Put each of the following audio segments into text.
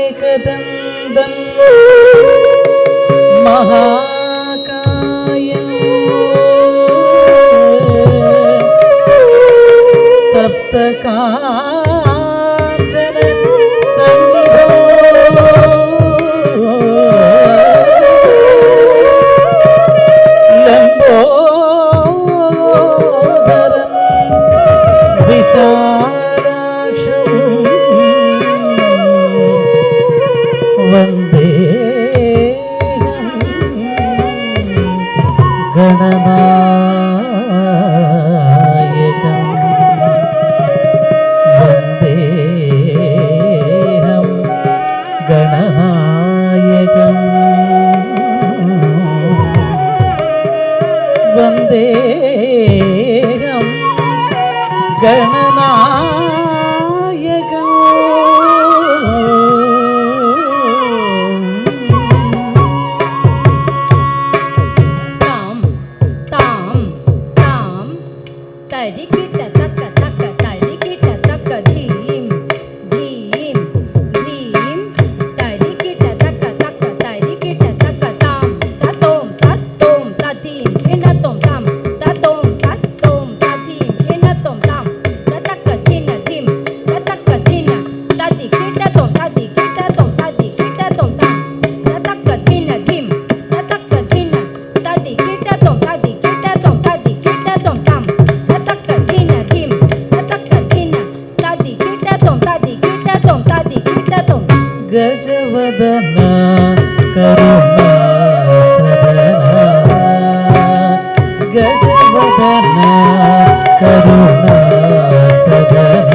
ഏകദന്തം മഹാകായം തപ്തകാഞ്ചന സന്നിധോ ലംബോദരൻ വിശാലാക്ഷം വന്ദേഹം ഗണനായകം വന്ദേഹം ഗണനായകം വന്ദേഹം ഗണനായകം താം താം താം തരികിട്ട തക്ക തക്ക തരികിട്ട തക്ക ധീം ധീം ധീം തരികിട്ട തക്ക തക്ക തരികിട്ട തക്ക താം തത്തോം തത്തോം തധീം ഇണത്തോം താം തത്തോം തത്തോം തധീം ഇണത്തോം താം തതക്ക ധിന ധിം തതക്ക ധിന തദികിട്ടത്തോം തദികിട്ടത്തോം തദികിട്ടത്തോം താം തതക്ക ധിന ധിം തതക്ക ധിന തദികിട്ടത്തോം തദികിട്ടത്തോം തദികിട്ടത്തോം താം തതക്ക ധിന ധിം തതക്ക ധിന തദികിട്ടത്തോം തദികിട്ടത്തോം തദികിട്ടത്തോം ഗജവദന കരുണാസദന ഗജവദന കരുണാസദന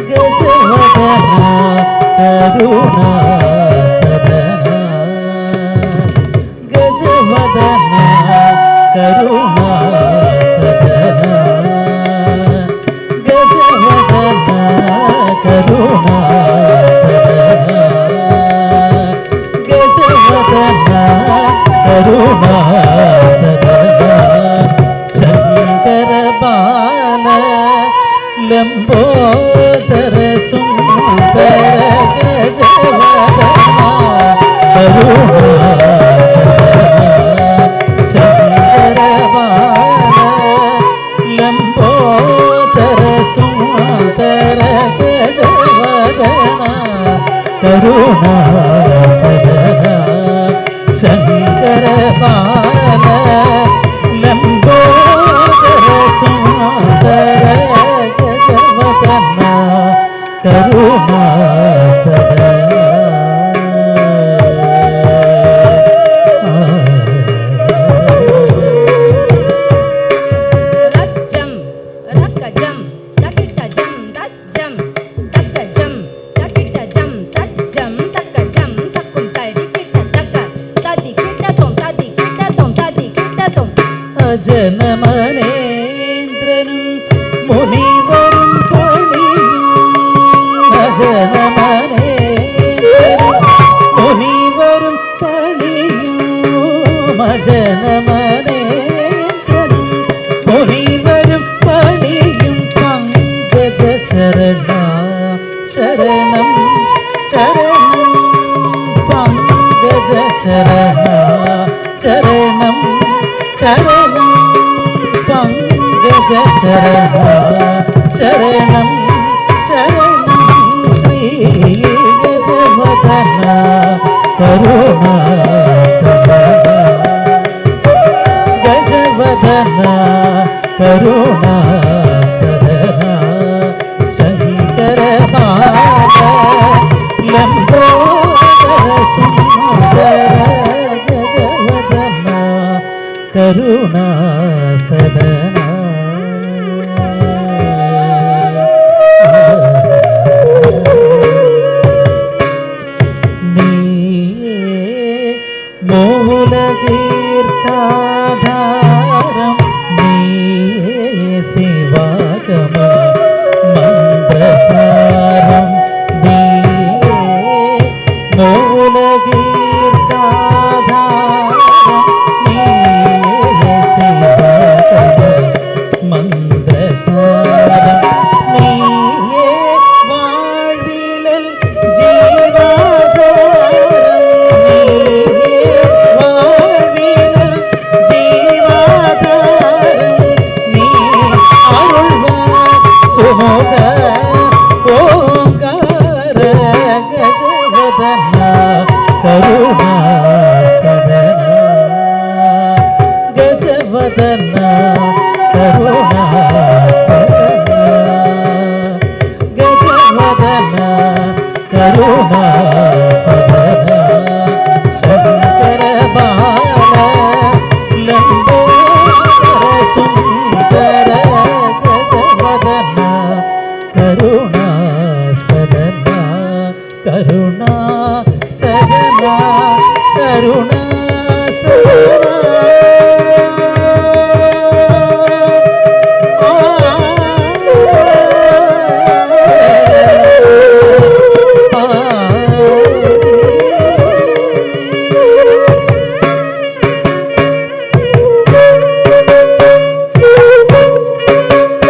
ഗജവദന കരുണാസദന ഗജവദന കരുണാസദന ഗജവദന കരുണാസദന ഗജവദന കരുണാസദന ശങ്കര ബാല ലംബോദര സുന്ദര ഗജവദന കരുണാസദന ശങ്കര ബാല ലംബോദര സുന്ദര ഗജവദന കരുണാസദന ശങ്കര ബാല ലംബോദര സുന്ദര ഗജവദന കരുണാസദന रज्जं रक्कजं तकिटजं तज्जं तक्कजं तकिटजं तज्जं तक्कजं तक्कुं तरिकिट तक्क तदिकिटतों तदिकिटतों तदिकिटतों അജനമനേന്ദ്രനും മുനിവരും പണിയും അജനമനേന്ദ്രനും മുനിവരും പണിയും അജനമനേന്ദ്രനും മുനിവരും പണിയും പങ്കജ ചരണ ശരണം ചരണം പങ്കജ ചരണ ചരണം ചരണം പങ്കജ ചരണ ശരണം ശരണം ശ്രീ ഗജവദന കരുണാസദന ഗജവദന കരുണാസദന ശങ്കര ബാല ലംബോദര സുന്ദര ഗജവദന കരുണാസദന മൂലകീർക്കാധാരം നീയേ ശിവാഗമം മന്ദസാരം നീയേ മൂലകീർക്കാധാരം നീയേ ശിവാഗമം മന്ദസാരം നീയേ కరుణా